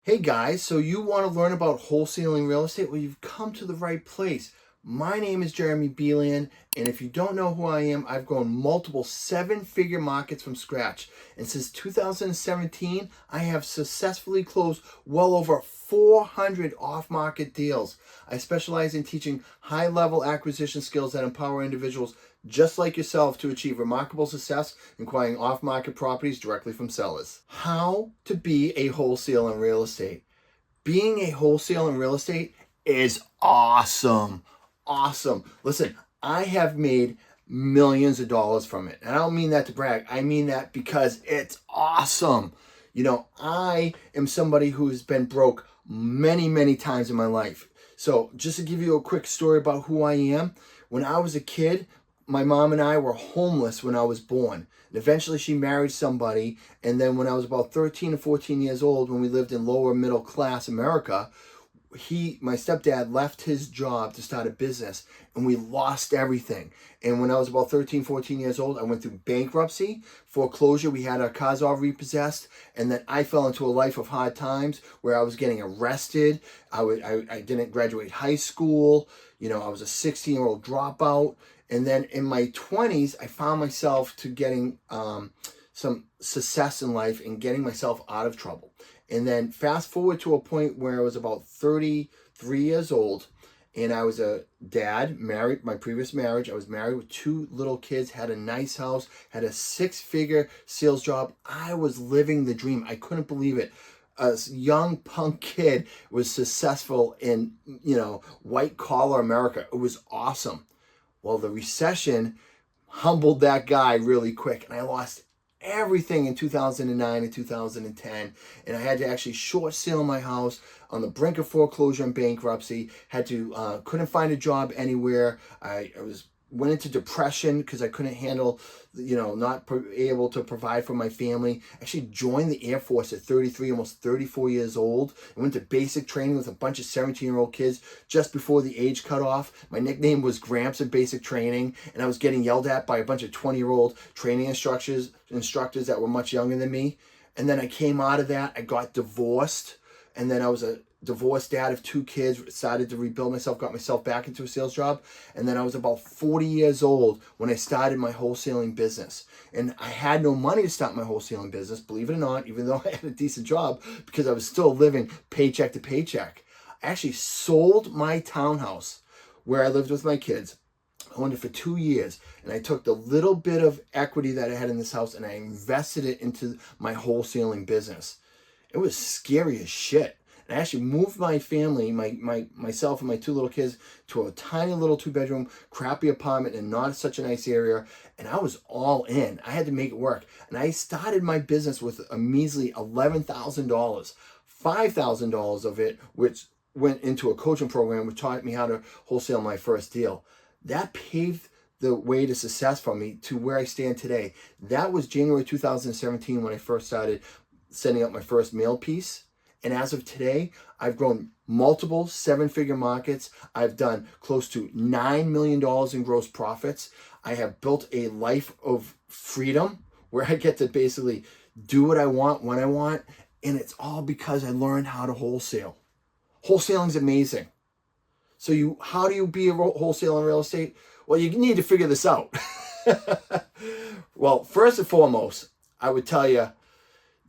Hey guys, so you want to learn about wholesaling real estate? Well, you've come to the right place. My name is Jeremy Belian, and if you don't know who I am, I've grown multiple seven-figure markets from scratch. And since 2017, I have successfully closed well over 400 off-market deals. I specialize in teaching high-level acquisition skills that empower individuals just like yourself to achieve remarkable success in acquiring off-market properties directly from sellers. How to be a wholesaler in real estate. Being a wholesaler in real estate is awesome. Awesome. Listen, I have made millions of dollars from it. And I don't mean that to brag. I mean that because it's awesome. I am somebody who's been broke many, many times in my life. So, just to give you a quick story about who I am, when I was a kid, my mom and I were homeless when I was born. And eventually she married somebody. And then when I was about 13 or 14 years old, when we lived in lower middle class America, my stepdad left his job to start a business and we lost everything. And when I was about 13, 14 years old, I went through bankruptcy, foreclosure. We had our cars all repossessed. And then I fell into a life of hard times where I was getting arrested. I didn't graduate high school. I was a 16-year-old dropout. And then in my 20s, I found myself to getting some success in life and getting myself out of trouble. And then fast forward to a point where I was about 33 years old and I was a dad, married, my previous marriage. I was married with two little kids, had a nice house, had a six-figure sales job. I was living the dream. I couldn't believe it. A young punk kid was successful in, white collar America. It was awesome. Well, the recession humbled that guy really quick, and I lost everything in 2009 and 2010, and I had to actually short sale my house on the brink of foreclosure and bankruptcy. Couldn't find a job anywhere. I went into depression because I couldn't handle, not able to provide for my family. Actually joined the Air Force at 33, almost 34 years old. I went to basic training with a bunch of 17-year-old kids just before the age cutoff. My nickname was Gramps at basic training, and I was getting yelled at by a bunch of 20-year-old training instructors that were much younger than me. And then I came out of that. I got divorced, and then I was a divorced dad of two kids, decided to rebuild myself, got myself back into a sales job. And then I was about 40 years old when I started my wholesaling business. And I had no money to start my wholesaling business, believe it or not, even though I had a decent job, because I was still living paycheck to paycheck. I actually sold my townhouse where I lived with my kids. I owned it for 2 years, and I took the little bit of equity that I had in this house and I invested it into my wholesaling business. It was scary as shit. And I actually moved my family, myself and my two little kids, to a tiny little 2-bedroom, crappy apartment in not such a nice area. And I was all in. I had to make it work. And I started my business with a measly $11,000. $5,000 of it, which went into a coaching program, which taught me how to wholesale my first deal. That paved the way to success for me to where I stand today. That was January 2017 when I first started setting up my first mail piece. And as of today, I've grown multiple seven-figure markets. I've done close to $9 million in gross profits. I have built a life of freedom where I get to basically do what I want when I want. And it's all because I learned how to wholesale. Wholesaling is amazing. So how do you be a wholesaler in real estate? Well, you need to figure this out. Well, first and foremost, I would tell you,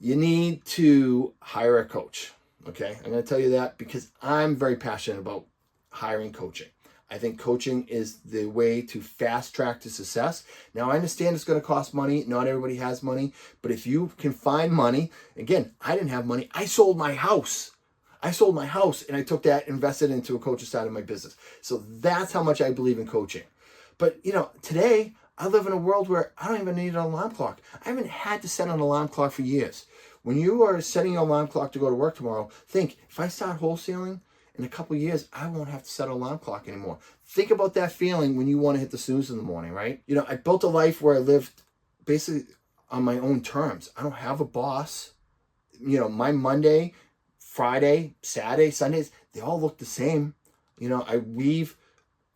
you need to hire a coach. Okay, I'm going to tell you that because I'm very passionate about hiring coaching. I think coaching is the way to fast track to success. Now, I understand it's going to cost money. Not everybody has money, but if you can find money, again, I didn't have money. I sold my house. And I took that, invested into a coaching side of my business. So that's how much I believe in coaching. But, today I live in a world where I don't even need an alarm clock. I haven't had to set an alarm clock for years. When you are setting your alarm clock to go to work tomorrow, think, if I start wholesaling in a couple of years, I won't have to set an alarm clock anymore. Think about that feeling when you want to hit the snooze in the morning, right? I built a life where I lived basically on my own terms. I don't have a boss. My Monday, Friday, Saturday, Sundays, they all look the same. I weave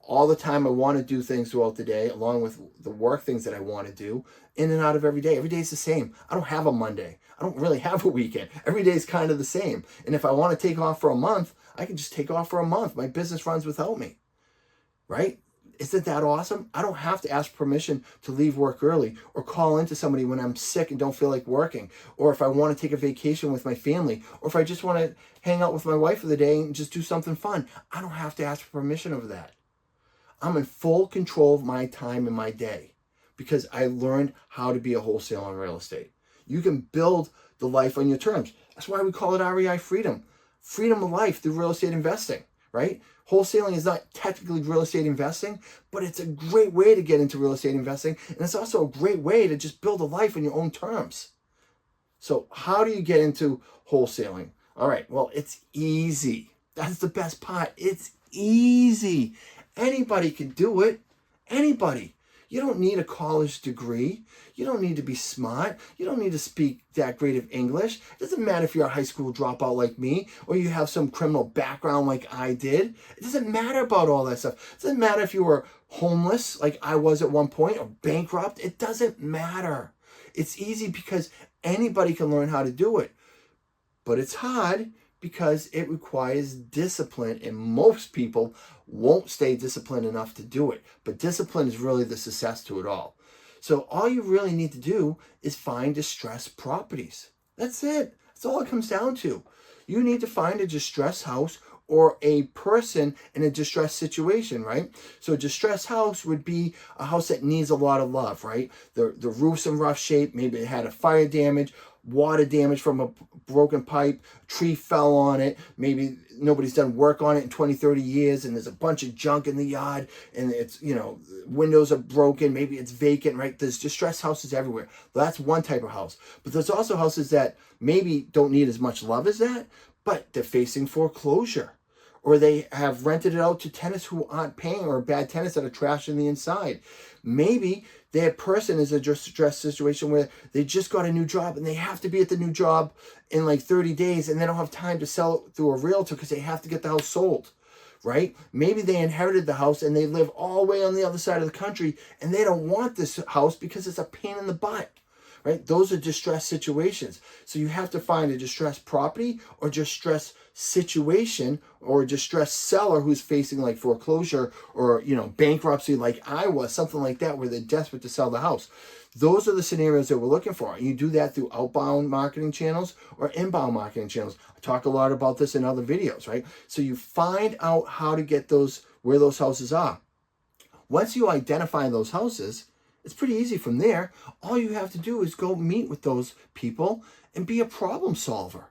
all the time I want to do things throughout the day, along with the work things that I want to do, in and out of every day. Every day is the same. I don't have a Monday. I don't really have a weekend. Every day is kind of the same. And if I want to take off for a month, I can just take off for a month. My business runs without me, right? Isn't that awesome? I don't have to ask permission to leave work early or call into somebody when I'm sick and don't feel like working, or if I want to take a vacation with my family, or if I just want to hang out with my wife for the day and just do something fun. I don't have to ask for permission over that. I'm in full control of my time and my day because I learned how to be a wholesaler in real estate. You can build the life on your terms. That's why we call it REI freedom. Freedom of life through real estate investing, right? Wholesaling is not technically real estate investing, but it's a great way to get into real estate investing. And it's also a great way to just build a life on your own terms. So how do you get into wholesaling? All right, well, it's easy. That's the best part. It's easy. Anybody can do it. Anybody. You don't need a college degree. You don't need to be smart. You don't need to speak that great of English. It doesn't matter if you're a high school dropout like me or you have some criminal background like I did. It doesn't matter about all that stuff. It doesn't matter if you were homeless like I was at one point or bankrupt. It doesn't matter. It's easy because anybody can learn how to do it. But it's hard because it requires discipline, and most people won't stay disciplined enough to do it. But discipline is really the success to it all. So all you really need to do is find distressed properties. That's it. That's all it comes down to. You need to find a distressed house or a person in a distressed situation, right? So a distressed house would be a house that needs a lot of love, right? The roof's in rough shape. Maybe it had a fire damage, water damage from a broken pipe, tree fell on it, maybe nobody's done work on it in 20, 30 years, and there's a bunch of junk in the yard, and it's, windows are broken, maybe it's vacant, right? There's distressed houses everywhere. That's one type of house. But there's also houses that maybe don't need as much love as that, but they're facing foreclosure, or they have rented it out to tenants who aren't paying, or bad tenants that are trashing the inside. Maybe that person is a distressed situation where they just got a new job and they have to be at the new job in like 30 days and they don't have time to sell it through a realtor because they have to get the house sold, right? Maybe they inherited the house and they live all the way on the other side of the country and they don't want this house because it's a pain in the butt, right? Those are distressed situations. So you have to find a distressed property or distressed situation or a distressed seller who's facing like foreclosure or, bankruptcy like I was, something like that, where they're desperate to sell the house. Those are the scenarios that we're looking for. And you do that through outbound marketing channels or inbound marketing channels. I talk a lot about this in other videos, right? So you find out how to get where those houses are. Once you identify those houses, it's pretty easy from there. All you have to do is go meet with those people and be a problem solver.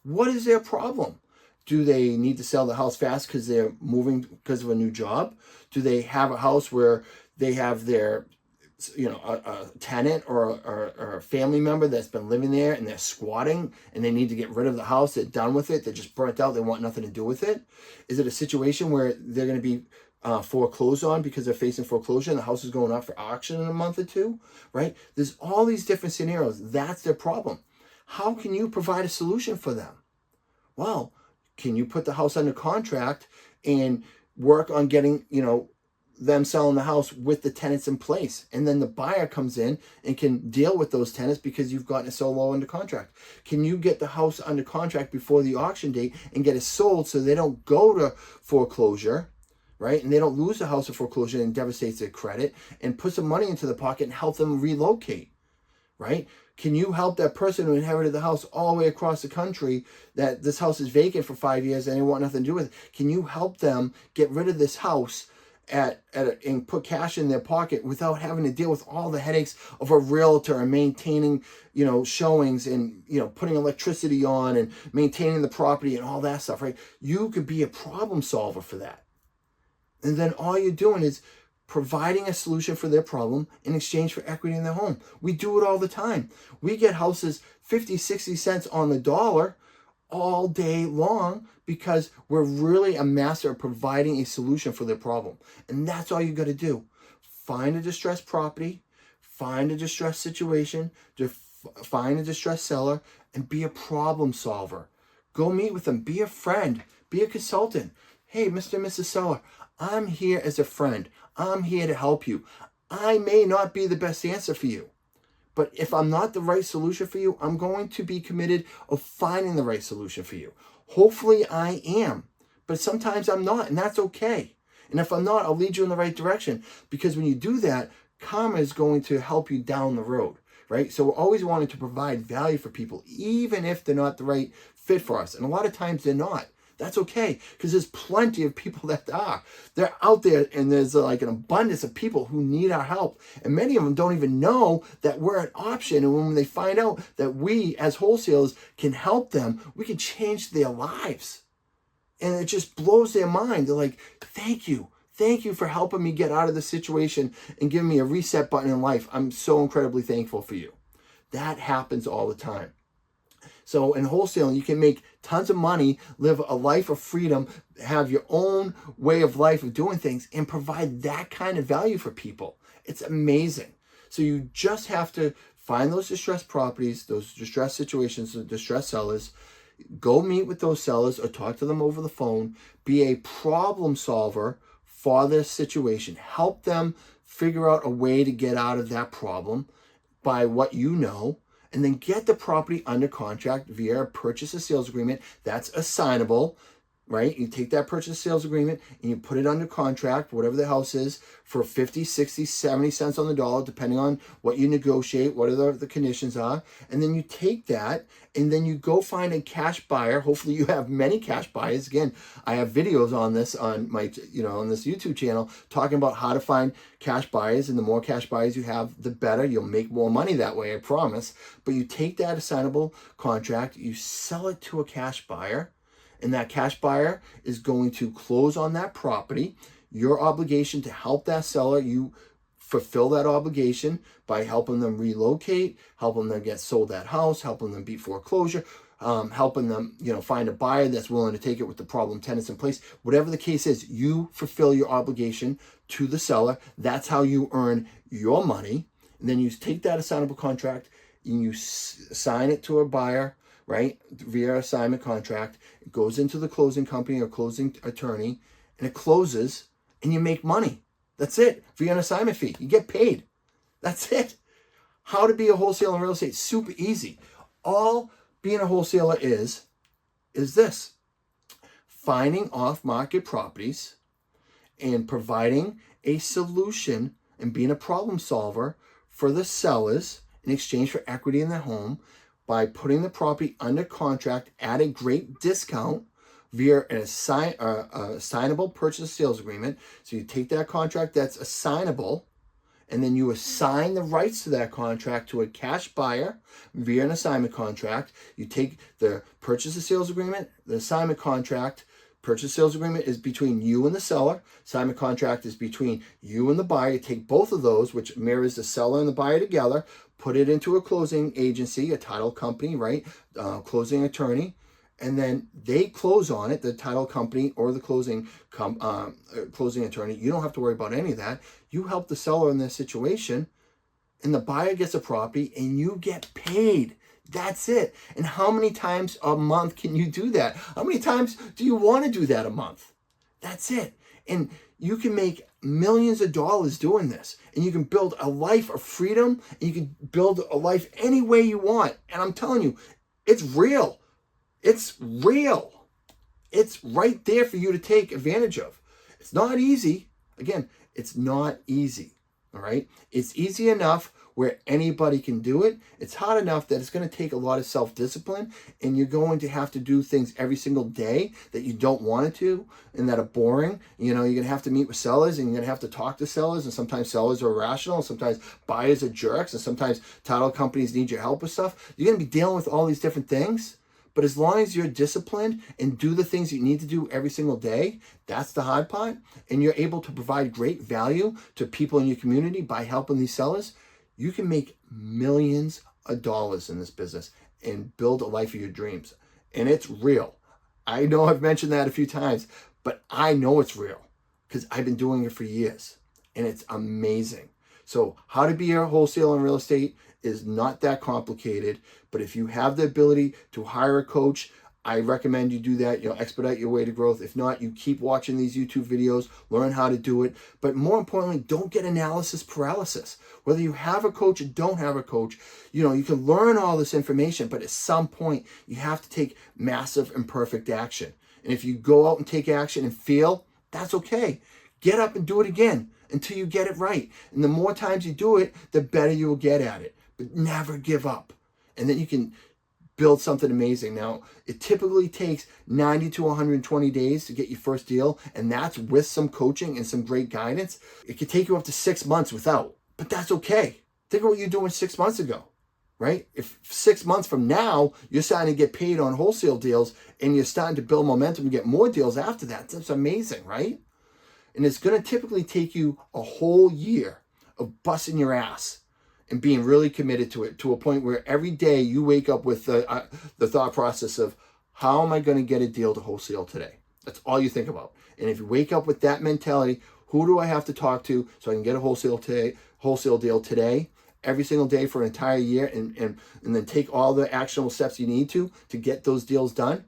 What is their problem? Do they need to sell the house fast because they're moving because of a new job? Do they have a house where they have their, a tenant or a family member that's been living there and they're squatting and they need to get rid of the house? They're done with it. They're just burnt out. They want nothing to do with it. Is it a situation where they're going to be foreclosed on because they're facing foreclosure and the house is going up for auction in a month or two, right? There's all these different scenarios. That's their problem. How can you provide a solution for them? Well, can you put the house under contract and work on getting, them selling the house with the tenants in place? And then the buyer comes in and can deal with those tenants because you've gotten it so low under contract. Can you get the house under contract before the auction date and get it sold so they don't go to foreclosure, right? And they don't lose the house to foreclosure and devastates their credit, and put some money into the pocket and help them relocate, right? Can you help that person who inherited the house all the way across the country, that this house is vacant for 5 years and they want nothing to do with it? Can you help them get rid of this house and put cash in their pocket without having to deal with all the headaches of a realtor and maintaining, showings and, putting electricity on and maintaining the property and all that stuff, right? You could be a problem solver for that. And then all you're doing is providing a solution for their problem in exchange for equity in their home. We do it all the time. We get houses 50, 60 cents on the dollar all day long because we're really a master of providing a solution for their problem. And that's all you got to do. Find a distressed property, find a distressed situation, find a distressed seller, and be a problem solver. Go meet with them. Be a friend. Be a consultant. Hey, Mr. and Mrs. Seller, I'm here as a friend. I'm here to help you. I may not be the best answer for you, But if I'm not the right solution for you, I'm going to be committed of finding the right solution for you. Hopefully I am, but sometimes I'm not, and that's okay. And if I'm not, I'll lead you in the right direction, because when you do that, karma is going to help you down the road, right? So we're always wanting to provide value for people, even if they're not the right fit for us. And a lot of times they're not. That's okay, because there's plenty of people that are. They're out there, and there's like an abundance of people who need our help. And many of them don't even know that we're an option. And when they find out that we as wholesalers can help them, we can change their lives. And it just blows their mind. They're like, thank you. Thank you for helping me get out of this situation and giving me a reset button in life. I'm so incredibly thankful for you. That happens all the time. So in wholesaling, you can make tons of money, live a life of freedom, have your own way of life of doing things, and provide that kind of value for people. It's amazing. So you just have to find those distressed properties, those distressed situations, the distressed sellers. Go meet with those sellers or talk to them over the phone. Be a problem solver for this situation. Help them figure out a way to get out of that problem by what you know, and then get the property under contract via a purchase and sales agreement that's assignable, right? You take that purchase sales agreement and you put it under contract, whatever the house is, for 50, 60, 70 cents on the dollar, depending on what you negotiate, what the conditions are. And then you take that and then you go find a cash buyer. Hopefully you have many cash buyers. Again, I have videos on this on my, on this YouTube channel talking about how to find cash buyers. And the more cash buyers you have, the better. You'll make more money that way, I promise. But you take that assignable contract, you sell it to a cash buyer, and that cash buyer is going to close on that property. Your obligation to help that seller, you fulfill that obligation by helping them relocate, helping them get sold that house, helping them beat foreclosure, helping them, find a buyer that's willing to take it with the problem tenants in place. Whatever the case is, you fulfill your obligation to the seller. That's how you earn your money. And then you take that assignable contract and you sign it to a buyer, right, via assignment contract. It goes into the closing company or closing attorney, and it closes, and you make money. That's it. Via an assignment fee. You get paid. That's it. How to be a wholesaler in real estate? Super easy. All being a wholesaler is this: finding off-market properties and providing a solution and being a problem solver for the sellers in exchange for equity in their home, by putting the property under contract at a great discount via an assignable purchase sales agreement. So you take that contract that's assignable, and then you assign the rights to that contract to a cash buyer via an assignment contract. You take the purchase and sales agreement, the assignment contract. Purchase sales agreement is between you and the seller. Assignment contract is between you and the buyer. You take both of those, which mirrors the seller and the buyer together, put it into a closing agency, a title company, right? Closing attorney. And then they close on it, the title company or the closing attorney. You don't have to worry about any of that. You help the seller in this situation, and the buyer gets a property, and you get paid. That's it. And how many times a month can you do that? How many times do you want to do that a month? That's it. And you can make millions of dollars doing this. And you can build a life of freedom. And you can build a life any way you want. And I'm telling you, it's real. It's real. It's right there for you to take advantage of. It's not easy. Again, it's not easy. All right? It's easy enough where anybody can do it. It's hard enough that it's going to take a lot of self-discipline, and you're going to have to do things every single day that you don't want to and that are boring. You're going to have to meet with sellers, and you're going to have to talk to sellers, and sometimes sellers are irrational, and sometimes buyers are jerks, and sometimes title companies need your help with stuff. You're going to be dealing with all these different things. But as long as you're disciplined and do the things you need to do every single day, that's the hard part, and you're able to provide great value to people in your community by helping these sellers, you can make millions of dollars in this business and build a life of your dreams. And it's real. I know I've mentioned that a few times, but I know it's real because I've been doing it for years, and it's amazing. So how to be a wholesaler in real estate is not that complicated, but if you have the ability to hire a coach, I recommend you do that. You'll expedite your way to growth. If not, you keep watching these YouTube videos, learn how to do it. But more importantly, don't get analysis paralysis. Whether you have a coach or don't have a coach, you can learn all this information, but at some point you have to take massive and perfect action. And if you go out and take action and fail, that's okay. Get up and do it again until you get it right. And the more times you do it, the better you will get at it. But never give up. And then you can build something amazing. Now, it typically takes 90 to 120 days to get your first deal, and that's with some coaching and some great guidance. It could take you up to 6 months without, but that's okay. Think of what you're doing 6 months ago, right? If 6 months from now, you're starting to get paid on wholesale deals and you're starting to build momentum and get more deals after that, that's amazing, right? And it's going to typically take you a whole year of busting your ass and being really committed to it, to a point where every day you wake up with the thought process of, how am I going to get a deal to wholesale today? That's all you think about. And if you wake up with that mentality, who do I have to talk to so I can get a wholesale deal today, every single day for an entire year, and then take all the actionable steps you need to get those deals done?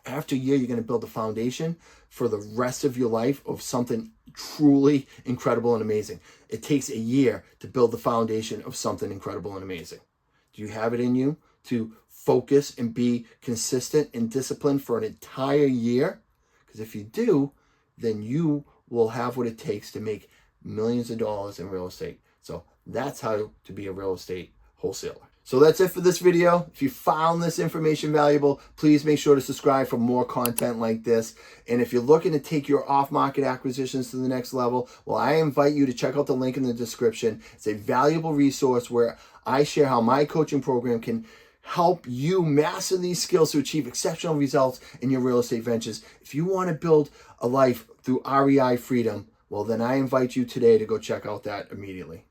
After a year, you're going to build a foundation for the rest of your life of something truly incredible and amazing. It takes a year to build the foundation of something incredible and amazing. Do you have it in you to focus and be consistent and disciplined for an entire year? Because if you do, then you will have what it takes to make millions of dollars in real estate. So that's how to be a real estate wholesaler. So that's it for this video. If you found this information valuable, please make sure to subscribe for more content like this. And if you're looking to take your off-market acquisitions to the next level, well, I invite you to check out the link in the description. It's a valuable resource where I share how my coaching program can help you master these skills to achieve exceptional results in your real estate ventures. If you want to build a life through REI freedom, well, then I invite you today to go check out that immediately.